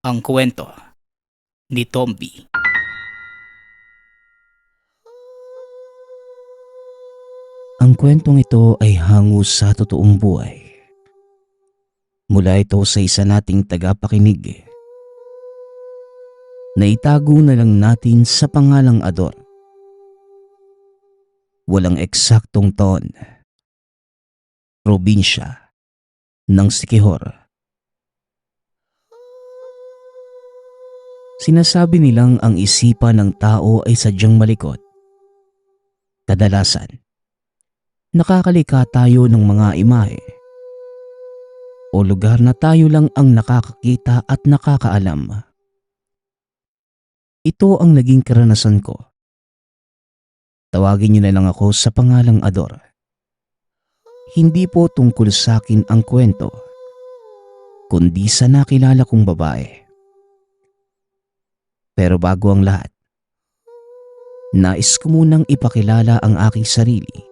Ang kwento ni Tomby. Ang kwentong ito ay hango sa totoong buhay. Mula ito sa isa nating tagapakinig. Naitago na lang natin sa pangalang Ador. Walang eksaktong taon. Probinsya ng Siquijor. Sinasabi nilang ang isipan ng tao ay sadyang malikot. Kadalasan, nakakalika tayo ng mga imahe o lugar na tayo lang ang nakakakita at nakakaalam. Ito ang naging karanasan ko. Tawagin niyo na lang ako sa pangalang Ador. Hindi po tungkol sa akin ang kwento, kundi sa nakilala kong babae. Pero bago ang lahat, nais ko munang ipakilala ang aking sarili.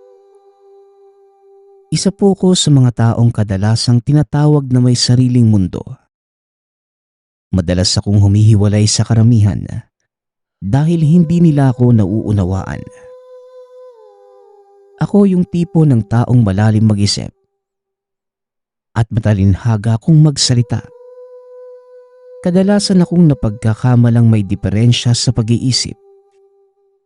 Isa po ko sa mga taong kadalasang tinatawag na may sariling mundo. Madalas akong humihiwalay sa karamihan dahil hindi nila ako nauunawaan. Ako yung tipo ng taong malalim mag-isip at matalinhaga kung magsalita. Kadalasan akong napagkakamalang may diferensya sa pag-iisip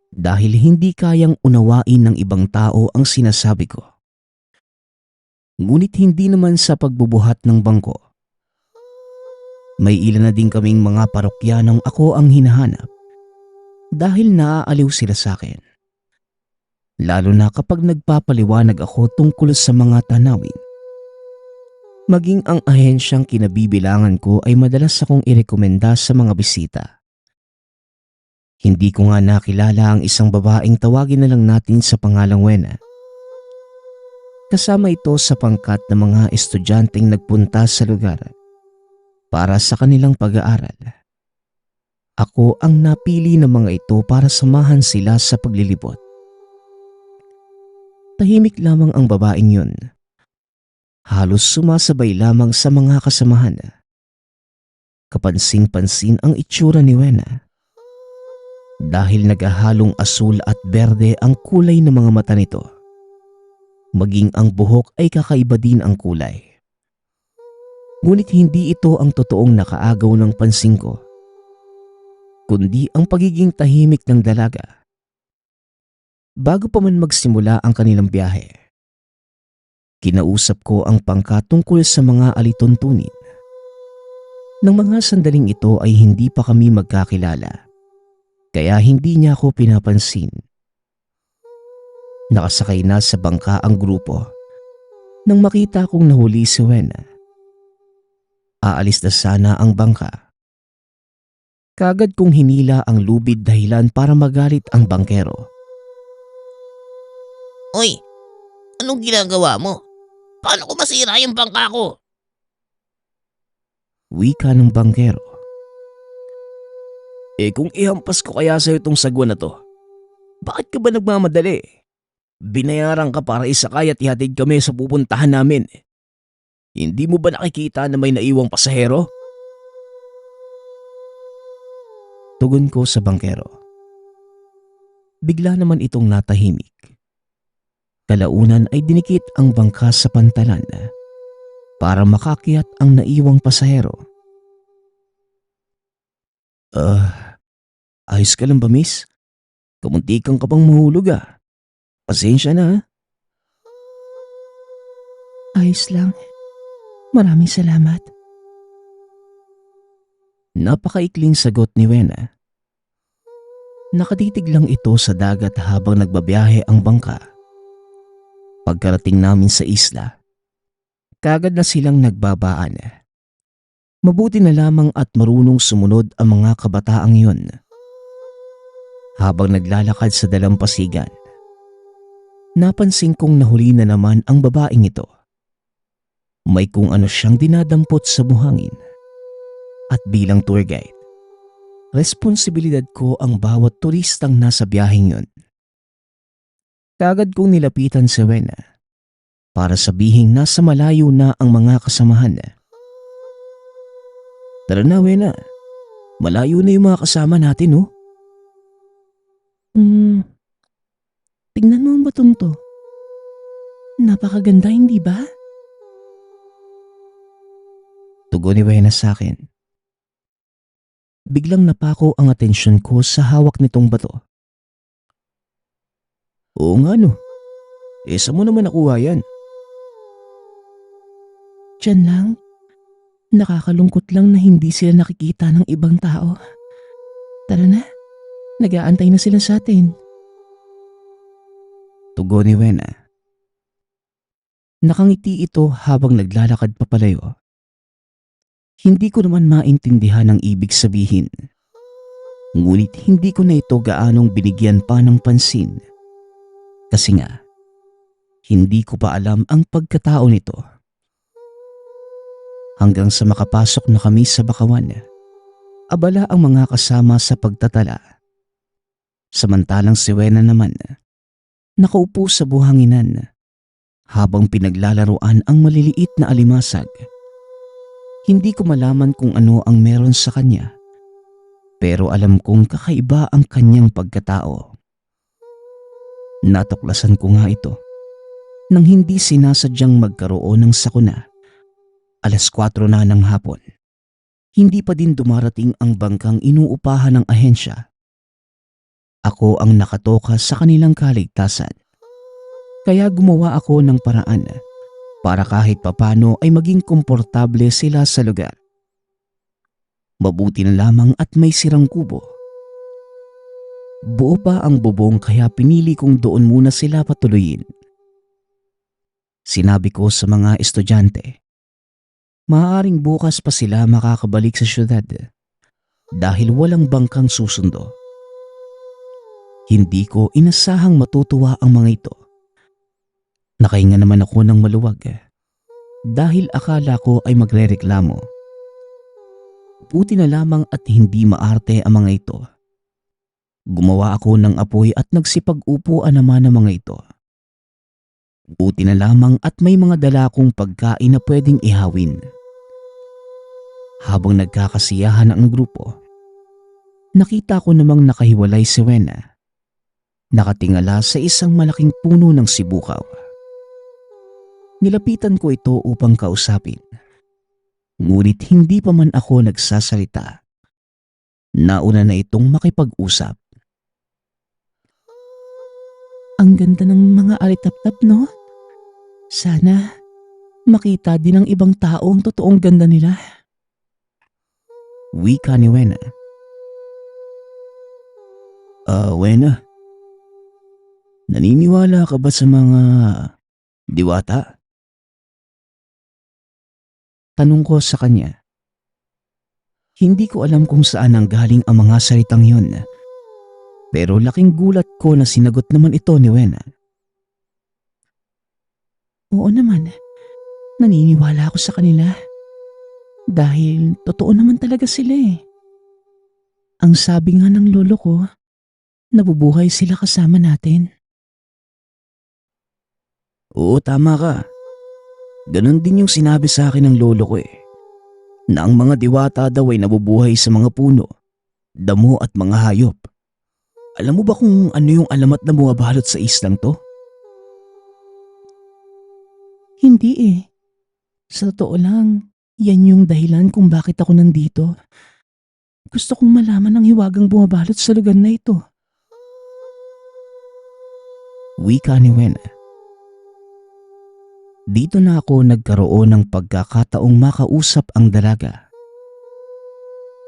dahil hindi kayang unawain ng ibang tao ang sinasabi ko. Ngunit hindi naman sa pagbubuhat ng bangko. May ilan na din kaming mga parokyanong ako ang hinahanap dahil naaaliw sila sa akin. Lalo na kapag nagpapaliwanag ako tungkol sa mga tanawin. Maging ang ahensyang kinabibilangan ko ay madalas akong irekomenda sa mga bisita. Hindi ko nga nakilala ang isang babaeng tawagin na lang natin sa pangalang Wena. Kasama ito sa pangkat ng mga estudyanteng nagpunta sa lugar para sa kanilang pag-aaral. Ako ang napili ng mga ito para samahan sila sa paglilibot. Tahimik lamang ang babaeng yun. Halos sumasabay lamang sa mga kasamahan. Kapansin-pansin ang itsura ni Wena. Dahil naghahalong asul at berde ang kulay ng mga mata nito. Maging ang buhok ay kakaiba din ang kulay. Ngunit hindi ito ang totoong nakaagaw ng pansin ko, kundi ang pagiging tahimik ng dalaga. Bago pa man magsimula ang kanilang biyahe, kinausap ko ang pangka tungkol sa mga alituntunin. Nang mga sandaling ito ay hindi pa kami magkakilala, kaya hindi niya ako pinapansin. Nakasakay na sa bangka ang grupo nang makita kong nahuli si Wena. Aalis na sana ang bangka. Kaagad kong hinila ang lubid dahilan para magalit ang bangkero. Uy, anong ginagawa mo? Paano ko masira yung bangka ko? Wika ng bangkero. Kung ihampas ko kaya sa'yo itong sagwa na to, bakit ka ba nagmamadali? Binayaran ka para isakay at ihatid kami sa pupuntahan namin. Hindi mo ba nakikita na may naiwang pasahero? Tugon ko sa bangkero. Bigla naman itong natahimik. Kalaunan ay dinikit ang bangka sa pantalan para makakyat ang naiwang pasahero. Ayos ka lang ba, miss? Kamuntikan ka pang mahulog ah. Pasensya na. Ayos lang. Maraming salamat. Napakaikling sagot ni Wena. Nakatitig lang ito sa dagat habang nagbabiyahe ang bangka. Pagkarating namin sa isla, kaagad na silang nagbabaan. Mabuti na lamang at marunong sumunod ang mga kabataang yun. Habang naglalakad sa dalampasigan, napansin kong nahuli na naman ang babaeng ito. May kung ano siyang dinadampot sa buhangin. At bilang tour guide, responsibilidad ko ang bawat turistang nasa biyaheng yun. Kaagad kong nilapitan si Wena para sabihing nasa malayo na ang mga kasamahan. Tara na, Wena. Malayo na yung mga kasama natin, oh. Tingnan mo ang batong to. Napakaganda, hindi ba? Tugon ni Wena sa akin. Biglang napako ang atensyon ko sa hawak nitong bato. Oo nga no. Saan mo naman nakuha yan? Diyan lang. Nakakalungkot lang na hindi sila nakikita ng ibang tao. Tara na. Nag-aantay na sila sa atin. Tugon ni Wena. Nakangiti ito habang naglalakad papalayo. Hindi ko naman maintindihan ang ibig sabihin. Ngunit hindi ko na ito gaanong binigyan pa ng pansin. Kasi nga, hindi ko pa alam ang pagkatao nito. Hanggang sa makapasok na kami sa bakawan, abala ang mga kasama sa pagtatala. Samantalang si Wena naman, nakaupo sa buhanginan habang pinaglalaruan ang maliliit na alimasag. Hindi ko malaman kung ano ang meron sa kanya, pero alam kong kakaiba ang kanyang pagkatao. Natuklasan ko nga ito nang hindi sinasadyang magkaroon ng sakuna. 4:00 na ng hapon. Hindi pa din dumarating ang bangkang inuupahan ng ahensya. Ako ang nakatoka sa kanilang kaligtasan. Kaya gumawa ako ng paraan para kahit papano ay maging komportable sila sa lugar. Mabuti na lamang at may sirang kubo. Buo pa ang bubong kaya pinili kong doon muna sila patuloyin. Sinabi ko sa mga estudyante, maaaring bukas pa sila makakabalik sa syudad dahil walang bangkang susundo. Hindi ko inasahang matutuwa ang mga ito. Nakahinga naman ako ng maluwag dahil akala ko ay magrereklamo. Buti na lamang at hindi maarte ang mga ito. Gumawa ako ng apoy at nagsipag-upuan naman ang mga ito. Buti na lamang at may mga dala kong pagkain na pwedeng ihawin. Habang nagkakasiyahan ang grupo, nakita ko namang nakahiwalay si Wena. Nakatingala sa isang malaking puno ng sibukaw. Nilapitan ko ito upang kausapin. Ngunit hindi pa man ako nagsasalita. Nauna na itong makipag-usap. Ang ganda ng mga alitap-tap, no? Sana makita din ng ibang tao ang totoong ganda nila. Wika ni Wena. Wena, naniniwala ka ba sa mga diwata? Tanong ko sa kanya. Hindi ko alam kung saan ang galing ang mga salitang yon. Pero laking gulat ko na sinagot naman ito ni Wena. Oo naman. Naniniwala ako sa kanila. Dahil totoo naman talaga sila eh. Ang sabi nga ng lolo ko, nabubuhay sila kasama natin. Oo, tama ka. Ganon din yung sinabi sa akin ng lolo ko na ang mga diwata daw ay nabubuhay sa mga puno, damo at mga hayop. Alam mo ba kung ano yung alamat na bumabalot sa islang to? Hindi eh. Sa totoo lang, yan yung dahilan kung bakit ako nandito. Gusto kong malaman ang hiwagang bumabalot sa lugar na ito. Wika ni Wena. Dito na ako nagkaroon ng pagkakataong makausap ang dalaga.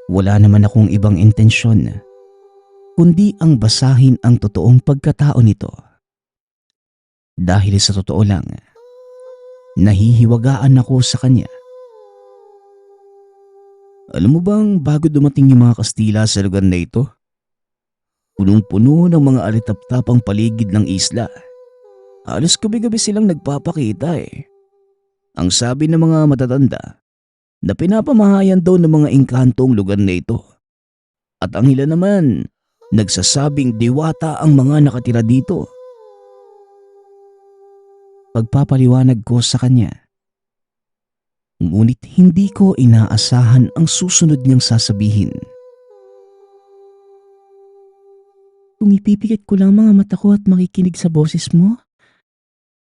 Wala naman akong ibang intensyon, kundi ang basahin ang totoong pagkatao nito. Dahil sa totoo lang, nahihiwagaan ako sa kanya. Alam mo bang bago dumating yung mga Kastila sa lugar na ito, punong-puno ng mga alitap-tap ang paligid ng isla. Halos gabi-gabi silang nagpapakita Ang sabi ng mga matatanda na pinapamahayan daw ng mga engkanto ang lugar na ito. At ang ilan naman, nagsasabing diwata ang mga nakatira dito. Pagpapaliwanag ko sa kanya. Ngunit hindi ko inaasahan ang susunod niyang sasabihin. kung ipipikit ko lang mga mata ko at makikinig sa boses mo,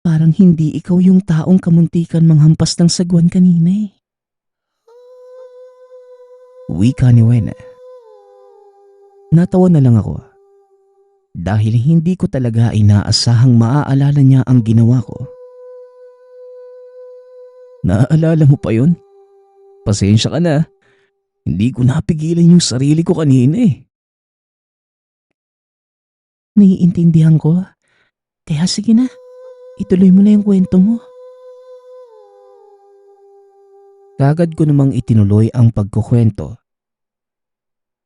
parang hindi ikaw yung taong kamuntikan manghampas ng sagwan kanina eh. Wika ni Wena. Natawa na lang ako dahil hindi ko talaga inaasahang maaalala niya ang ginawa ko. Naaalala mo pa yun? Pasensya ka na. Hindi ko napigilan yung sarili ko kanina eh. Naiintindihan ko. Kaya sige na, ituloy mo na yung kwento mo. Kagad ko namang itinuloy ang pagkukwento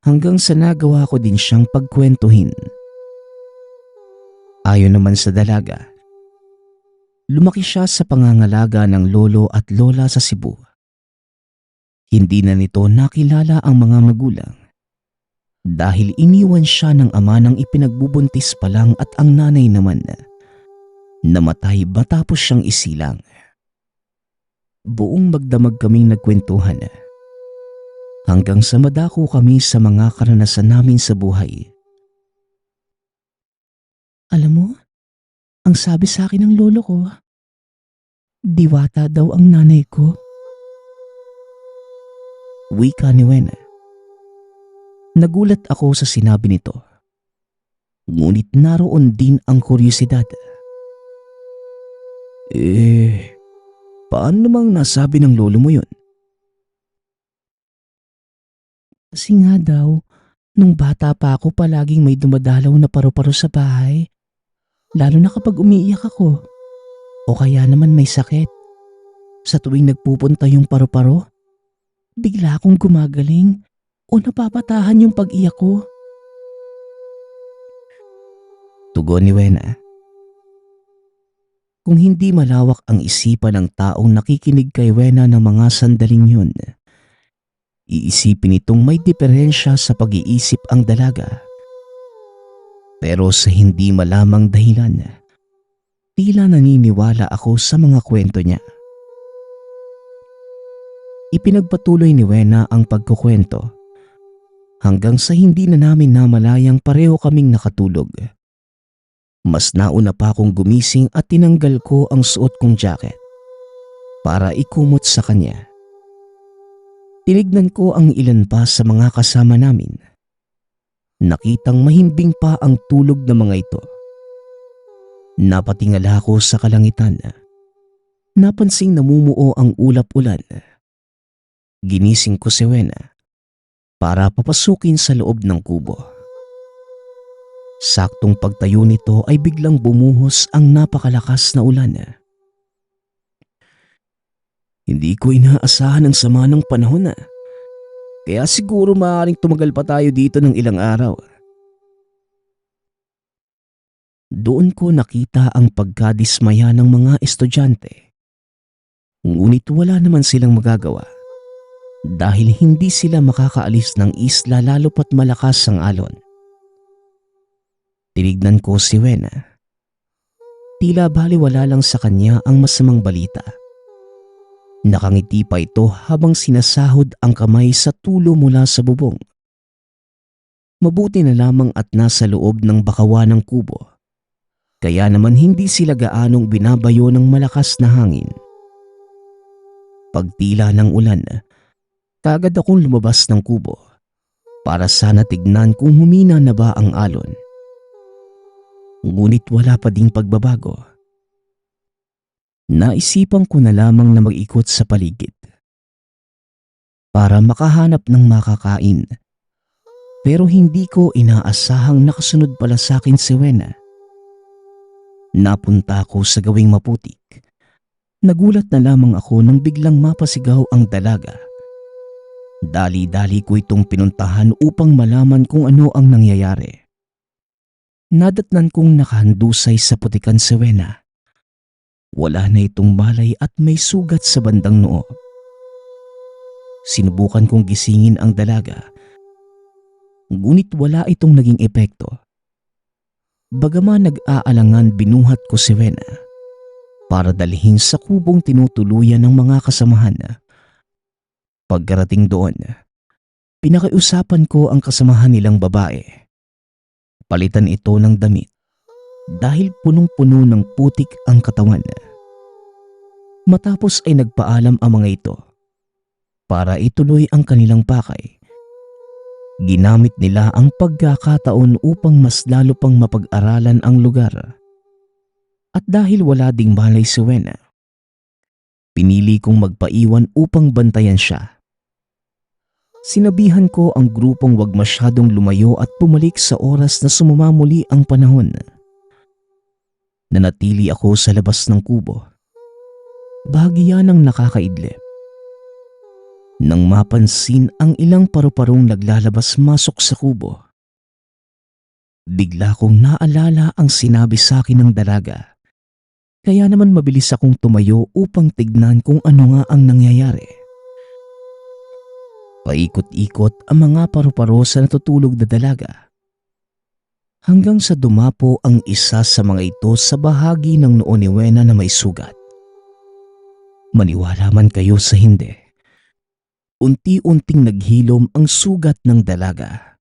hanggang sa nagawa ko din siyang pagkwentuhin. Ayon naman sa dalaga, lumaki siya sa pangangalaga ng lolo at lola sa Cebu. Hindi na nito nakilala ang mga magulang dahil iniwan siya ng ama nang ipinagbubuntis pa lang at ang nanay naman namatay matapos siyang isilang. Buong magdamag kaming nagkwentuhan hanggang sa madako kami sa mga karanasan namin sa buhay. Alam mo, ang sabi sa akin ng lolo ko, diwata daw ang nanay ko. Wika ni Wena. Nagulat ako sa sinabi nito. Ngunit naroon din ang kuryosidad. Paano namang nasabi ng lolo mo yun? Kasi nga daw, nung bata pa ako palaging may dumadalaw na paru-paro sa bahay. Lalo na kapag umiiyak ako. O kaya naman may sakit. Sa tuwing nagpupunta yung paru-paro, bigla akong gumagaling o napapatahan yung pag-iyak ko. Tugon ni Wena. Kung hindi malawak ang isipan ng taong nakikinig kay Wena ng mga sandaling yun, iisipin itong may diferensya sa pag-iisip ang dalaga. Pero sa hindi malamang dahilan, tila naniniwala ako sa mga kwento niya. Ipinagpatuloy ni Wena ang pagkukwento hanggang sa hindi na namin namalayang pareho kaming nakatulog. Mas nauna pa akong gumising at tinanggal ko ang suot kong jacket para ikumot sa kanya. Tinignan ko ang ilan pa sa mga kasama namin. Nakitang mahimbing pa ang tulog ng mga ito. Napatingala ko sa kalangitan. Napansing namumuo ang ulap-ulan. Ginising ko si Wena para papasukin sa loob ng kubo. Saktong pagtayo nito ay biglang bumuhos ang napakalakas na ulan. Hindi ko inaasahan ang sama ng panahon kaya siguro maaaring tumagal pa tayo dito ng ilang araw. Doon ko nakita ang pagkadismaya ng mga estudyante. Ngunit wala naman silang magagawa dahil hindi sila makakaalis ng isla lalo pat malakas ang alon. Tinignan ko si Wena. Tila baliwala lang sa kanya ang masamang balita. Nakangiti pa ito habang sinasahod ang kamay sa tulo mula sa bubong. Mabuti na lamang at nasa loob ng bakawan ng kubo. Kaya naman hindi sila gaanong binabayo ng malakas na hangin. Pagtila ng ulan, kagad akong lumabas ng kubo para sana tignan kung humina na ba ang alon. Ngunit wala pa ding pagbabago. Naisipan ko na lamang na mag-ikot sa paligid para makahanap ng makakain. Pero hindi ko inaasahang nakasunod pala sa akin si Wena. Napunta ako sa gawing maputik. Nagulat na lamang ako nang biglang mapasigaw ang dalaga. Dali-dali ko itong pinuntahan upang malaman kung ano ang nangyayari. Nadatnan kong nakahandusay sa putikan si Wena. Wala na itong malay at may sugat sa bandang noo. Sinubukan kong gisingin ang dalaga. Ngunit wala itong naging epekto. Bagaman nag-aalangan binuhat ko si Wena para dalhin sa kubong tinutuluyan ng mga kasamahan. Pagkarating doon, pinakiusapan ko ang kasamahan nilang babae. Palitan ito ng damit dahil punong-puno ng putik ang katawan. Matapos ay nagpaalam ang mga ito para ituloy ang kanilang pakay. Ginamit nila ang pagkakataon upang mas lalo pang mapag-aralan ang lugar. At dahil wala ding malay si Wena, pinili kong magpaiwan upang bantayan siya. Sinabihan ko ang grupong wag masyadong lumayo at bumalik sa oras na sumamamuli ang panahon. Nanatili ako sa labas ng kubo. Bahagya ng nakakaidlip. Nang mapansin ang ilang paru-parong naglalabas-masok sa kubo, bigla kong naalala ang sinabi sa akin ng dalaga. Kaya naman mabilis akong tumayo upang tignan kung ano nga ang nangyayari. Paikot-ikot ang mga paru-paro sa natutulog na dalaga, hanggang sa dumapo ang isa sa mga ito sa bahagi ng noo ni Wena na may sugat. Maniwala man kayo sa hindi, unti-unting naghilom ang sugat ng dalaga.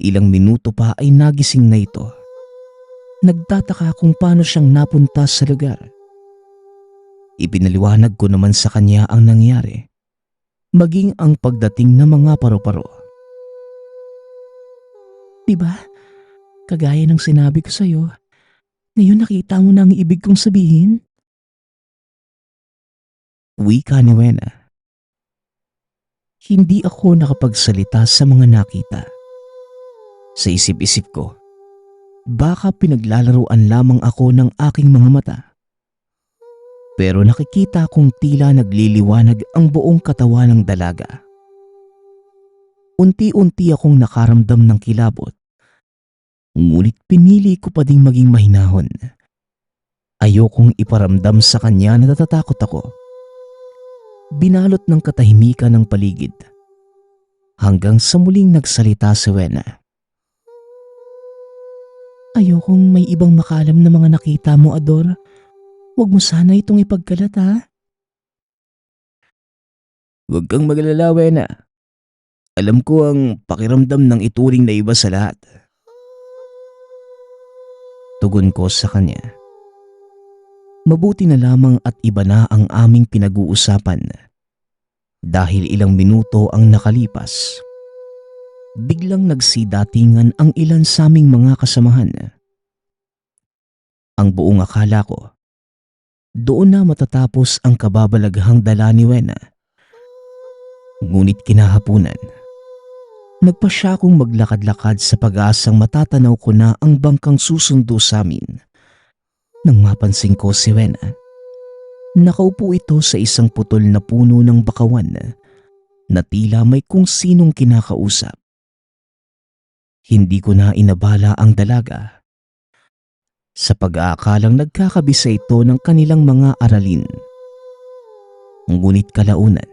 Ilang minuto pa ay nagising na ito. Nagtataka kung paano siyang napunta sa lugar. Ipinaliwanag ko naman sa kanya ang nangyari, maging ang pagdating ng mga paru-paro. Diba? Kagaya ng sinabi ko sa'yo, ngayon nakita mo na ang ibig kong sabihin? Wika ni Wena. Hindi ako nakapagsalita sa mga nakita. Sa isip-isip ko, baka pinaglalaruan lamang ako ng aking mga mata. Pero nakikita kong tila nagliliwanag ang buong katawan ng dalaga. Unti-unti akong nakaramdam ng kilabot. Ngunit pinili ko pa ding maging mahinahon. Ayokong iparamdam sa kanya na natatakot ako. Binalot ng katahimikan ng paligid, hanggang sa muling nagsalita si Wena. Ayokong may ibang makalam na mga nakita mo, Ador. Huwag mo sana itong ipagkalat, ha? Huwag kang magalala, Wena. Alam ko ang pakiramdam ng ituring na iba sa lahat. Tugon ko sa kanya. Mabuti na lamang at iba na ang aming pinag-uusapan. Dahil ilang minuto ang nakalipas, biglang nagsidatingan ang ilan sa aming mga kasamahan. Ang buong akala ko, doon na matatapos ang kababalaghang dala ni Wena. Ngunit kinahapunan, nagpa siya akong maglakad-lakad sa pag-aasang matatanaw ko na ang bangkang susundo sa amin. Nang mapansin ko si Wena, nakaupo ito sa isang putol na puno ng bakawan na tila may kung sinong kinakausap. Hindi ko na inabala ang dalaga sa pag-aakalang nagkakabisa ito ng kanilang mga aralin. Ngunit kalaunan,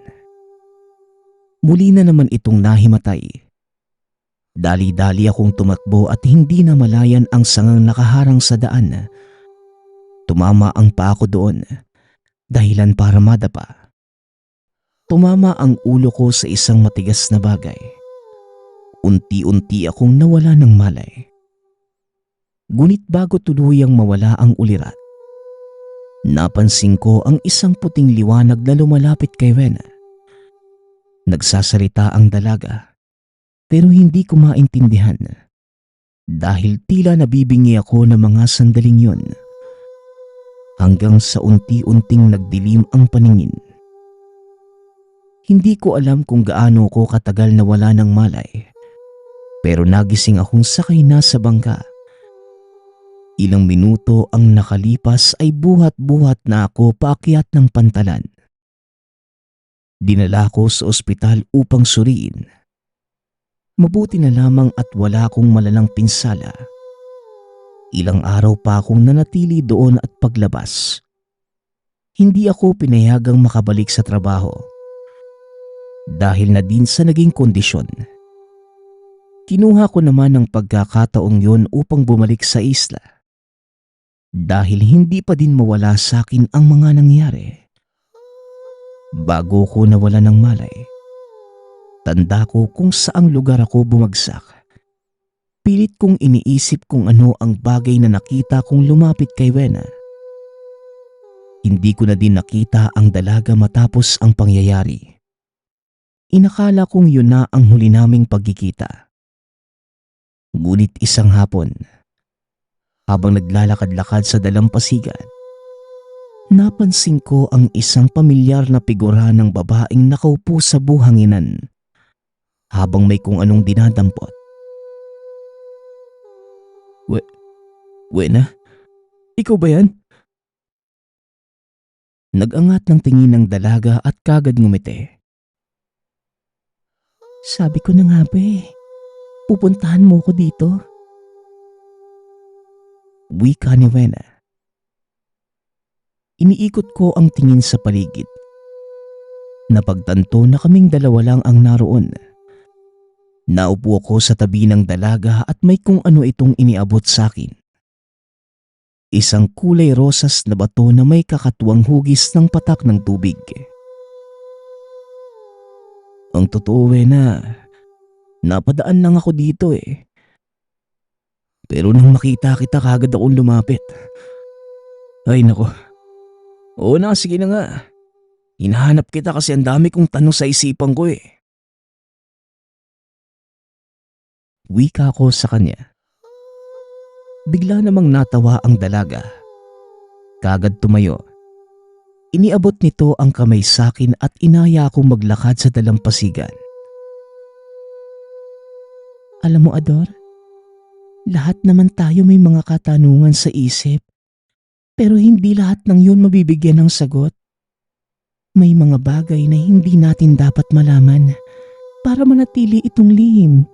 muli na naman itong nahimatay. Dali-dali akong tumakbo at hindi na malayan ang sangang nakaharang sa daan. Tumama ang paa ko doon, dahilan para madapa. Tumama ang ulo ko sa isang matigas na bagay. Unti-unti akong nawala ng malay. Ngunit bago tuluyang mawala ang ulirat, napansin ko ang isang puting liwanag na lumalapit kay Wena. Nagsasalita ang dalaga, pero hindi ko maintindihan. Dahil tila nabibingi ako ng mga sandaling yon. Hanggang sa unti-unting nagdilim ang paningin. Hindi ko alam kung gaano ko katagal na wala ng malay, pero nagising akong sakay na sa bangka. Ilang minuto ang nakalipas ay buhat-buhat na ako paakyat ng pantalan. Dinala ko sa ospital upang suriin. Mabuti na lamang at wala akong malalang pinsala. Ilang araw pa akong nanatili doon at paglabas, hindi ako pinayagang makabalik sa trabaho. Dahil na din sa naging kondisyon, kinuha ko naman ang pagkakataong yun upang bumalik sa isla. Dahil hindi pa din mawala sa akin ang mga nangyari. Bago ko nawala ng malay, tanda ko kung saang lugar ako bumagsak. Pilit kong iniisip kung ano ang bagay na nakita kong lumapit kay Wena. Hindi ko na din nakita ang dalaga matapos ang pangyayari. Inakala kong yun na ang huli naming pagkikita. Ngunit isang hapon, habang naglalakad-lakad sa dalampasigan, napansin ko ang isang pamilyar na figura ng babaeng nakaupo sa buhanginan habang may kung anong dinadampot. Wena? Ikaw ba yan? Nag-angat ng tingin ng dalaga at kagad ngumiti. Sabi ko na nga ba pupuntahan mo ko dito. Wika ni Wena. Iniikot ko ang tingin sa paligid. Napagtanto na kaming dalawa lang ang naroon. Naupo ako sa tabi ng dalaga at may kung ano itong iniabot sa akin. Isang kulay rosas na bato na may kakatuwang hugis ng patak ng tubig. Ang totoo na, napadaan lang ako dito Pero nang makita kita kagad akong lumapit. Ay nako. Oo na, sige na nga. Hinahanap kita kasi ang dami kong tanong sa isipan ko Wika ko sa kanya. Bigla namang natawa ang dalaga. Kagad tumayo. Iniabot nito ang kamay sa akin at inaya akong maglakad sa dalampasigan. Alam mo, Ador, lahat naman tayo may mga katanungan sa isip. Pero hindi lahat ng yun mabibigyan ng sagot. May mga bagay na hindi natin dapat malaman para manatili itong lihim.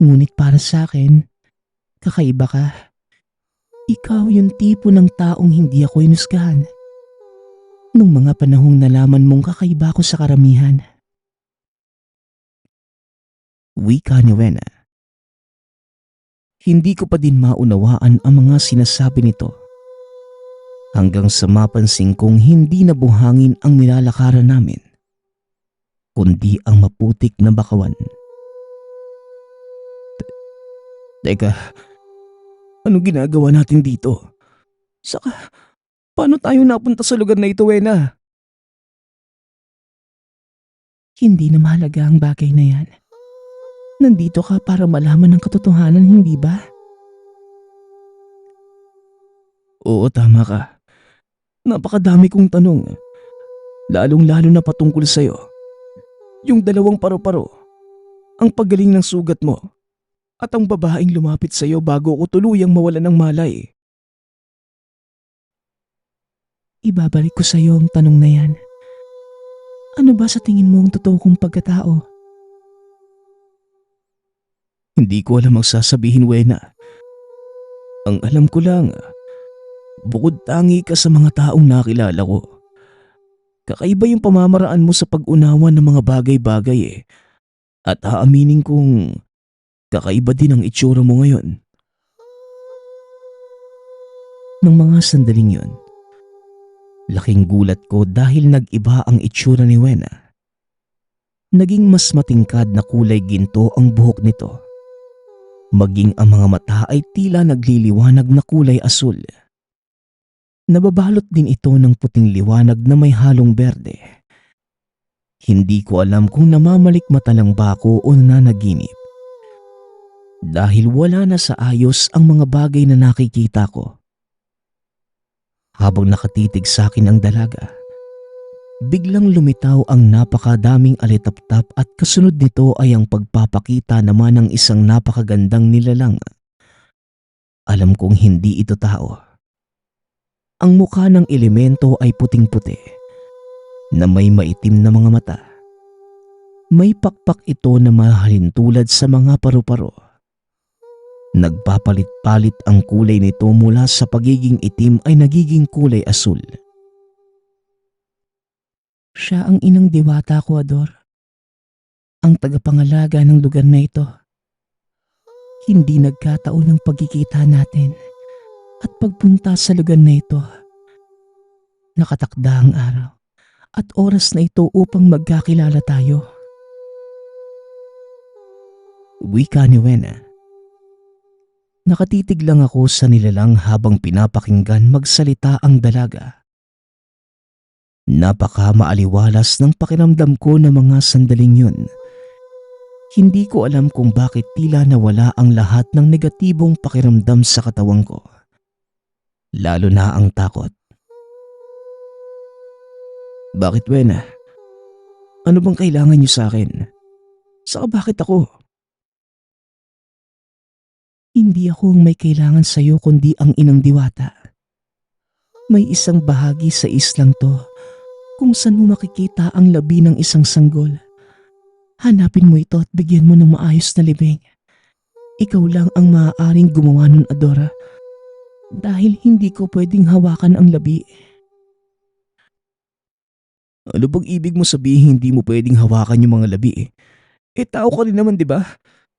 Ngunit para sa akin, kakaiba ka. Ikaw yung tipo ng taong hindi ako inusgahan. Nung mga panahong nalaman mong kakaiba ko sa karamihan. Wika ni Wena. Hindi ko pa din maunawaan ang mga sinasabi nito. Hanggang sa mapansin kong hindi na buhangin ang nilalakaran namin, kundi ang maputik na bakawan. Teka, anong ginagawa natin dito? Saka, paano tayo napunta sa lugar na ito, Wena? Hindi na mahalaga ang bagay na yan. Nandito ka para malaman ang katotohanan, hindi ba? Oo, tama ka. Napakadami kong tanong. Lalong-lalo na patungkol sa'yo. Yung dalawang paro-paro. Ang paggaling ng sugat mo. At ang babaeng lumapit sa'yo bago ko tuluyang mawalan ng malay. Ibabalik ko sa iyo ang tanong na yan. Ano ba sa tingin mo ang totoo kong pagkatao? Hindi ko alam ang sasabihin, Wena. Ang alam ko lang, bukod tangi ka sa mga taong nakilala ko. Kakaiba yung pamamaraan mo sa pag-unawa ng mga bagay-bagay At aaminin kong kakaiba din ang itsura mo ngayon. Nung mga sandaling yun, laking gulat ko dahil nag-iba ang itsura ni Wena. Naging mas matingkad na kulay ginto ang buhok nito. Maging ang mga mata ay tila nagliliwanag na kulay asul. Nababalot din ito ng puting liwanag na may halong berde. Hindi ko alam kung namamalikmata lang ba ako o nanaginip. Dahil wala na sa ayos ang mga bagay na nakikita ko. Habang nakatitig sa akin ang dalaga, biglang lumitaw ang napakadaming alitaptap at kasunod nito ay ang pagpapakita naman ng isang napakagandang nilalang. Alam kong hindi ito tao. Ang mukha ng elemento ay puting-puti na may maitim na mga mata. May pakpak ito na mahalintulad sa mga paru-paro. Nagpapalit-palit ang kulay nito mula sa pagiging itim ay nagiging kulay asul. Siya ang inang diwata ko, Ador. Ang tagapangalaga ng lugar na ito. Hindi nagkataon ang pagkikita natin at pagpunta sa lugar na ito. Nakatakda ang araw at oras na ito upang magkakilala tayo. Wika ni Wena. Nakatitig lang ako sa nilalang habang pinapakinggan magsalita ang dalaga. Napaka maaliwalas ng pakiramdam ko na mga sandaling yun. Hindi ko alam kung bakit tila nawala ang lahat ng negatibong pakiramdam sa katawan ko. Lalo na ang takot. Bakit, Wena? Ano bang kailangan niyo sa akin? Saka bakit ako? Hindi ako ang may kailangan sa'yo kundi ang inang diwata. May isang bahagi sa islang to kung saan mo makikita ang labi ng isang sanggol. Hanapin mo ito at bigyan mo ng maayos na libing. Ikaw lang ang maaaring gumawa nun, Adora. Dahil hindi ko pwedeng hawakan ang labi. Ano bang ibig mo sabihin hindi mo pwedeng hawakan yung mga labi? Tao ka rin naman, di ba?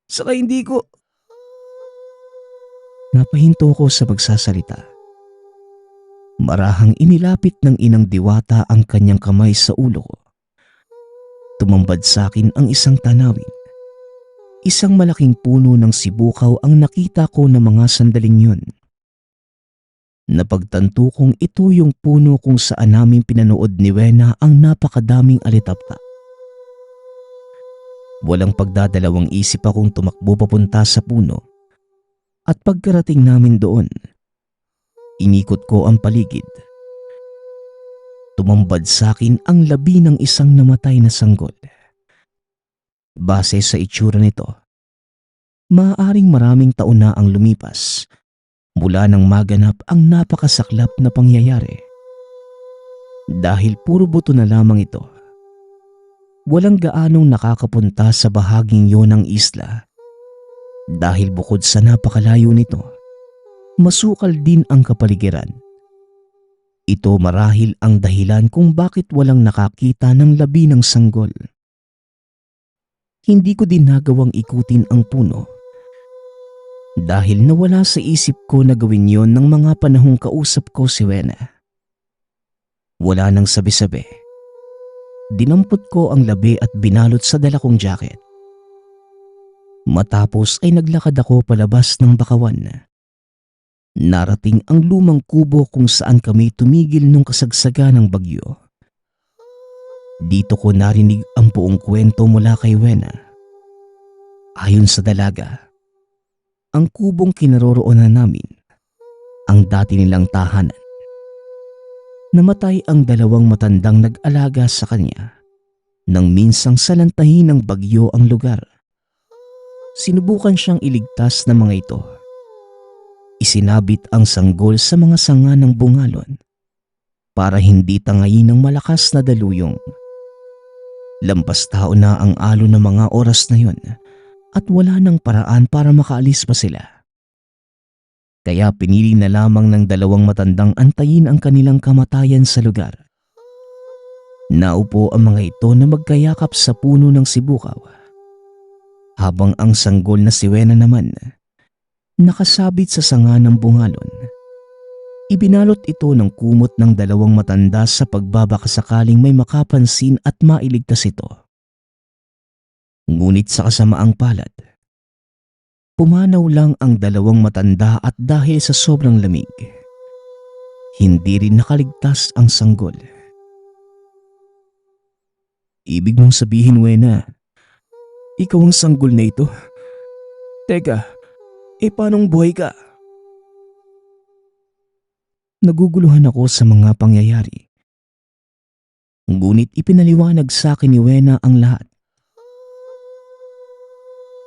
Saka hindi ko... Napahinto ko sa pagsasalita. Marahang inilapit ng inang diwata ang kanyang kamay sa ulo ko. Tumambad sa akin ang isang tanawin. Isang malaking puno ng sibukaw ang nakita ko na mga sandaling yun. Napagtanto kong ito yung puno kung saan namin pinanood ni Wena ang napakadaming alitapta. Walang pagdadalawang isip akong tumakbo papunta sa puno. At pagkarating namin doon, inikot ko ang paligid. Tumambad sa akin ang labi ng isang namatay na sanggol. Base sa itsura nito, maaaring maraming taon na ang lumipas mula nang maganap ang napakasaklap na pangyayari. Dahil puro buto na lamang ito, walang gaanong nakakapunta sa bahaging yon ng isla. Dahil bukod sa napakalayo nito, masukal din ang kapaligiran. Ito marahil ang dahilan kung bakit walang nakakita ng labi ng sanggol. Hindi ko din nagawang ikutin ang puno. Dahil nawala sa isip ko na gawin yon ng mga panahong kausap ko si Wena. Wala nang sabi-sabi. Dinampot ko ang labi at binalot sa dala kong jacket. Matapos ay naglakad ako palabas ng bakawan. Narating ang lumang kubo kung saan kami tumigil nung kasagsagan ng bagyo. Dito ko narinig ang buong kwento mula kay Wena. Ayon sa dalaga, ang kubong kinaroroonan namin, ang dati nilang tahanan. Namatay ang dalawang matandang nag-alaga sa kanya nang minsang salantahin ng bagyo ang lugar. Sinubukan siyang iligtas ng mga ito. Isinabit ang sanggol sa mga sanga ng bungalon para hindi tangayin ng malakas na daluyong. Lampas tao na ang alo ng mga oras na yon at wala nang paraan para makaalis pa sila. Kaya pinili na lamang ng dalawang matandang antayin ang kanilang kamatayan sa lugar. Naupo ang mga ito na magkayakap sa puno ng sibukaw. Habang ang sanggol na si Wena naman, nakasabit sa sanga ng bungalon. Ibinalot ito ng kumot ng dalawang matanda sa pagbabaka sakaling may makapansin at mailigtas ito. Ngunit sa kasamaang palad, pumanaw lang ang dalawang matanda at dahil sa sobrang lamig, hindi rin nakaligtas ang sanggol. Ibig mong sabihin, Wena, ikaw ang sanggol na ito? Teka, paanong buhay ka? Naguguluhan ako sa mga pangyayari. Ngunit ipinaliwanag sa akin ni Wena ang lahat.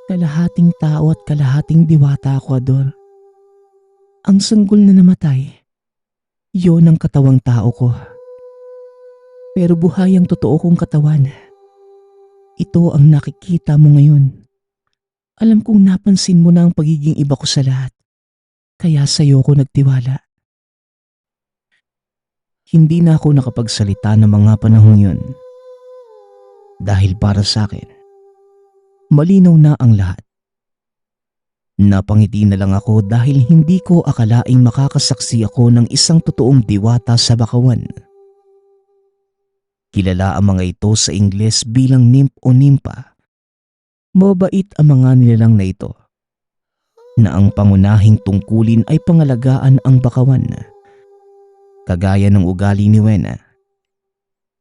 Kalahating tao at kalahating diwata ako, Ador. Ang sanggol na namatay, yon ang katawang tao ko. Pero buhay ang totoo kong katawan. Ito ang nakikita mo ngayon. Alam kong napansin mo na ang pagiging iba ko sa lahat. Kaya sa'yo ko nagtiwala. Hindi na ako nakapagsalita ng mga panahong yun. Dahil para sa akin, malinaw na ang lahat. Napangiti na lang ako dahil hindi ko akalaing makakasaksi ako ng isang totoong diwata sa bakawan. Kilala ang mga ito sa Ingles bilang nymph o nympha. Mabait ang mga nilalang na ito. na ang pangunahing tungkulin ay pangalagaan ang bakawan. Kagaya ng ugali ni Wena,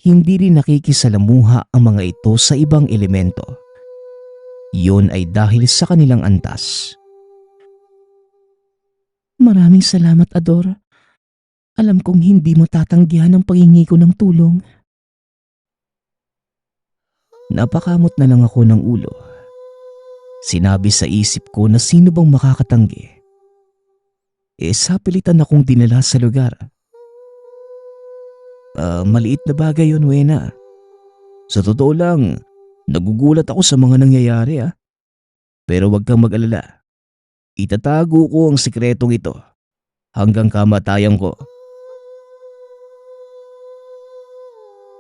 hindi rin nakikisalamuha ang mga ito sa ibang elemento. Yun ay dahil sa kanilang antas. Maraming salamat, Ador. Alam kong hindi mo tatanggihan ang paghingi ko ng tulong. Napakamot na lang ako ng ulo. Sinabi sa isip ko na sino bang makakatanggi. Sapilitan akong dinala sa lugar. Maliit na bagay yun, Wena. Sa totoo lang, nagugulat ako sa mga nangyayari. Pero wag kang mag-alala. Itatago ko ang sikretong ito hanggang kamatayan ko.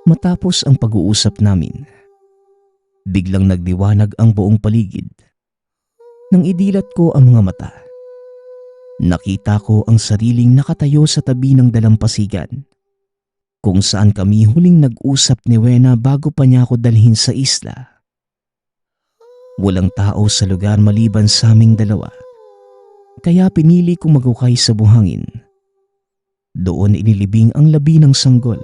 Matapos ang pag-uusap namin, biglang nagliwanag ang buong paligid. Nang idilat ko ang mga mata, nakita ko ang sariling nakatayo sa tabi ng dalampasigan, kung saan kami huling nag-usap ni Wena bago pa niya ako dalhin sa isla. Walang tao sa lugar maliban sa aming dalawa, kaya pinili kong magukay sa buhangin. Doon inilibing ang labi ng sanggol.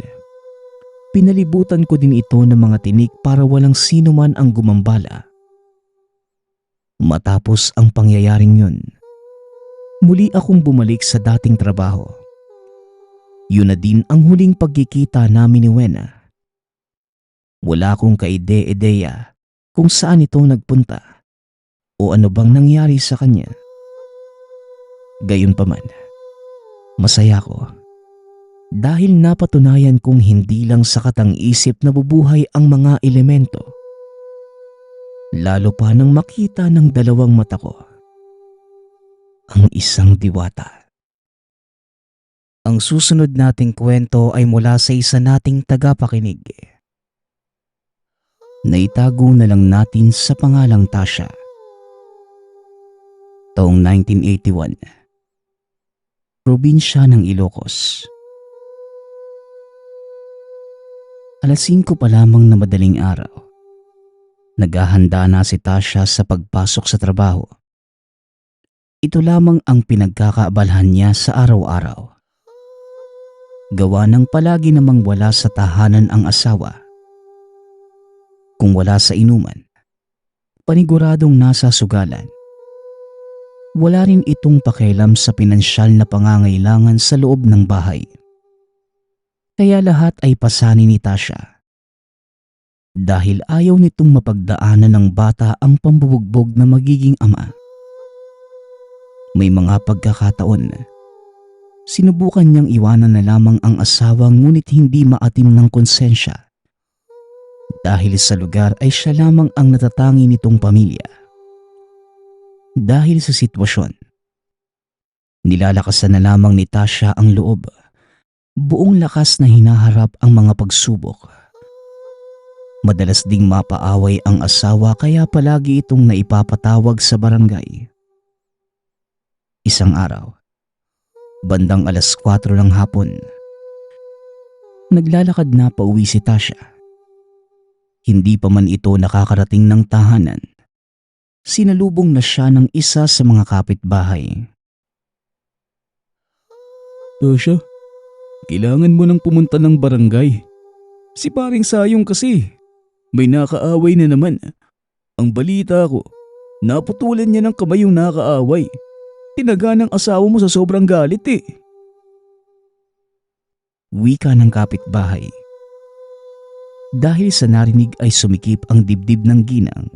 Pinalibutan ko din ito ng mga tinik para walang sino man ang gumambala. Matapos ang pangyayaring yun, muli akong bumalik sa dating trabaho. Yun na din ang huling pagkikita namin ni Wena. Wala akong kaide-ideya kung saan ito nagpunta o ano bang nangyari sa kanya. Gayunpaman, masaya ko dahil napatunayan kong hindi lang sa katang-isip nabubuhay ang mga elemento. Lalo pa nang makita ng dalawang mata ko ang isang diwata. Ang susunod nating kwento ay mula sa isa nating tagapakinig. Naitago na lang natin sa pangalang Tasha. Taong 1981. Probinsya ng Ilocos. Alas 5 pa lamang na madaling araw. Naghahanda na si Tasha sa pagpasok sa trabaho. Ito lamang ang pinagkakaabalahan niya sa araw-araw. Gawa ng palagi namang wala sa tahanan ang asawa. Kung wala sa inuman, paniguradong nasa sugalan. Wala rin itong pakialam sa pinansyal na pangangailangan sa loob ng bahay. Kaya lahat ay pasanin ni Tasha. Dahil ayaw nitong mapagdaanan ng bata ang pambubugbog na magiging ama. May mga pagkakataon, sinubukan niyang iwanan na lamang ang asawa ngunit hindi maatim ng konsensya. Dahil sa lugar ay siya lamang ang natatangi nitong pamilya. Dahil sa sitwasyon, nilalakasan na lamang ni Tasha ang loob. Buong lakas na hinaharap ang mga pagsubok. Madalas ding mapaaway ang asawa kaya palagi itong naipapatawag sa barangay. Isang araw, bandang alas 4 ng hapon, naglalakad na pauwi si Tasha. Hindi pa man ito nakakarating ng tahanan, sinalubong na siya ng isa sa mga kapitbahay. Tasha, kailangan mo nang pumunta ng barangay. Si paring Sayong kasi, may nakaaway na naman. Ang balita ko, naputulan niya ng kamay yung nakaaway. Tinaga ng asawa mo sa sobrang galit eh. Wika ng kapitbahay. Dahil sa narinig ay sumikip ang dibdib ng ginang.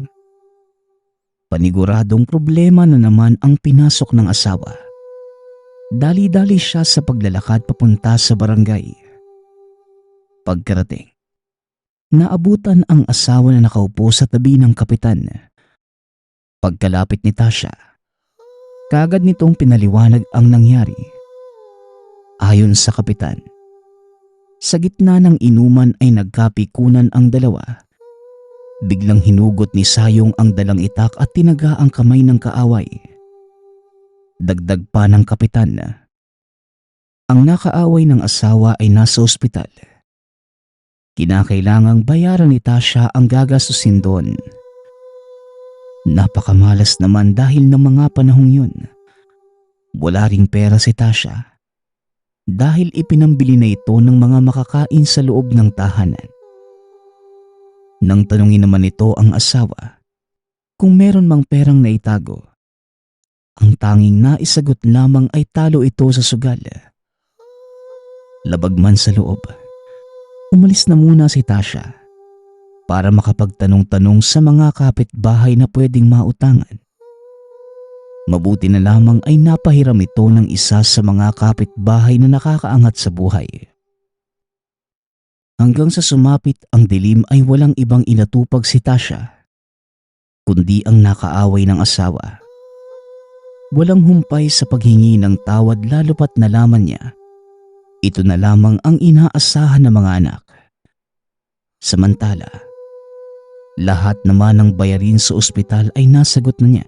Paniguradong problema na naman ang pinasok ng asawa. Dali-dali siya sa paglalakad papunta sa barangay. Pagkarating, naabutan ang asawa na nakaupo sa tabi ng kapitan. Pagkalapit ni Tasha, kagad nitong pinaliwanag ang nangyari. Ayon sa kapitan, sa gitna ng inuman ay nagkapikunan ang dalawa. Biglang hinugot ni Sayong ang dalang itak at tinaga ang kamay ng kaaway. Dagdag pa ng kapitan na ang nakaaway ng asawa ay nasa ospital. Kinakailangang bayaran ni Tasha ang gagastusin doon. Napakamalas naman dahil ng mga panahong yun. Wala ring pera si Tasha dahil ipinambili na ito ng mga makakain sa loob ng tahanan. Nang tanungin naman ito ang asawa kung meron mang perang naitago, ang tanging naisagot lamang ay talo ito sa sugal. Labag man sa loob, umalis na muna si Tasha para makapagtanong-tanong sa mga kapitbahay na pwedeng mautangan. Mabuti na lamang ay napahiram ito ng isa sa mga kapitbahay na nakakaangat sa buhay. Hanggang sa sumapit ang dilim ay walang ibang inatupag si Tasha, kundi ang nakaaway ng asawa. Walang humpay sa paghingi ng tawad lalo pat nalaman niya ito na lamang ang inaasahan ng mga anak. Samantala, lahat naman ng bayarin sa ospital ay nasagot na niya.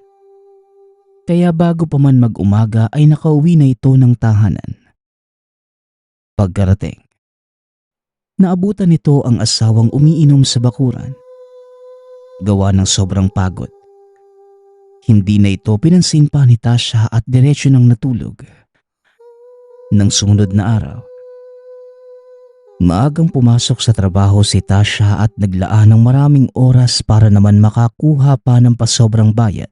Kaya bago pa man mag-umaga ay nakauwi na ito ng tahanan. Pagkarating, naabutan nito ang asawang umiinom sa bakuran. Gawa ng sobrang pagod, hindi na ito pinansin pa ni Tasha at diretso nang natulog. Nang sumunod na araw, maagang pumasok sa trabaho si Tasha at naglaan ng maraming oras para naman makakuha pa ng pasobrang bayad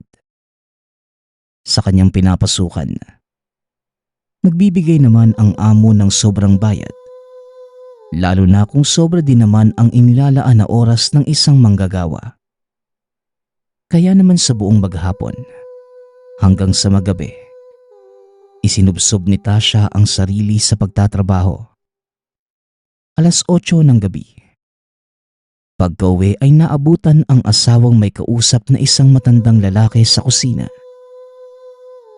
sa kanyang pinapasukan. Nagbibigay naman ang amo ng sobrang bayad, lalo na kung sobra din naman ang inilalaan na oras ng isang manggagawa. Kaya naman sa buong maghapon hanggang sa magabi, isinubsob ni Tasha ang sarili sa pagtatrabaho. 8:00 ng gabi. Pagka-uwi ay naabutan ang asawang may kausap na isang matandang lalaki sa kusina.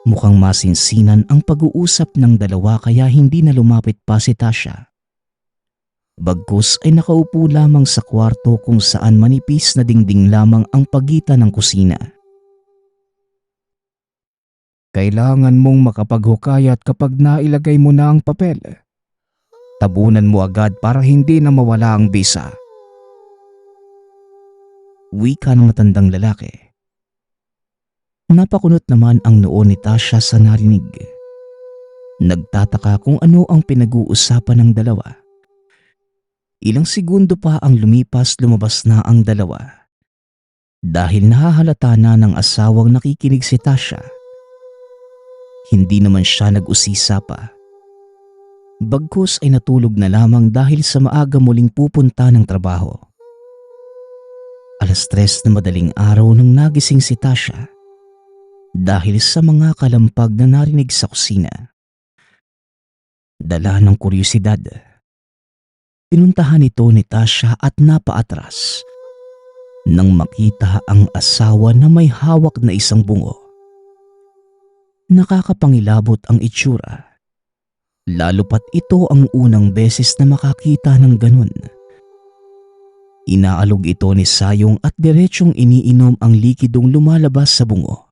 Mukhang masinsinan ang pag-uusap ng dalawa kaya hindi na lumapit pa si Tasha. Bagkus ay nakaupo lamang sa kwarto kung saan manipis na dingding lamang ang pagitan ng kusina. Kailangan mong makapaghukayat kapag nailagay mo na ang papel. Tabunan mo agad para hindi na mawala ang bisa. Wika ng matandang lalaki. Napakunot naman ang noo ni Tasha sa narinig. Nagtataka kung ano ang pinag-uusapan ng dalawa. Ilang segundo pa ang lumipas, lumabas na ang dalawa. Dahil nahahalata na ng asawang nakikinig si Tasha. Hindi naman siya nag-usisa pa. Bagkus ay natulog na lamang dahil sa maaga muling pupunta ng trabaho. 3:00 na madaling araw nang nagising si Tasha dahil sa mga kalampag na narinig sa kusina. Dala ng kuryosidad, pinuntahan ito ni Tasha at napaatras nang makita ang asawa na may hawak na isang bungo. Nakakapangilabot ang itsura, lalo pat ito ang unang beses na makakita ng ganun. Inaalog ito ni Sayong at diretsyong iniinom ang likidong lumalabas sa bungo.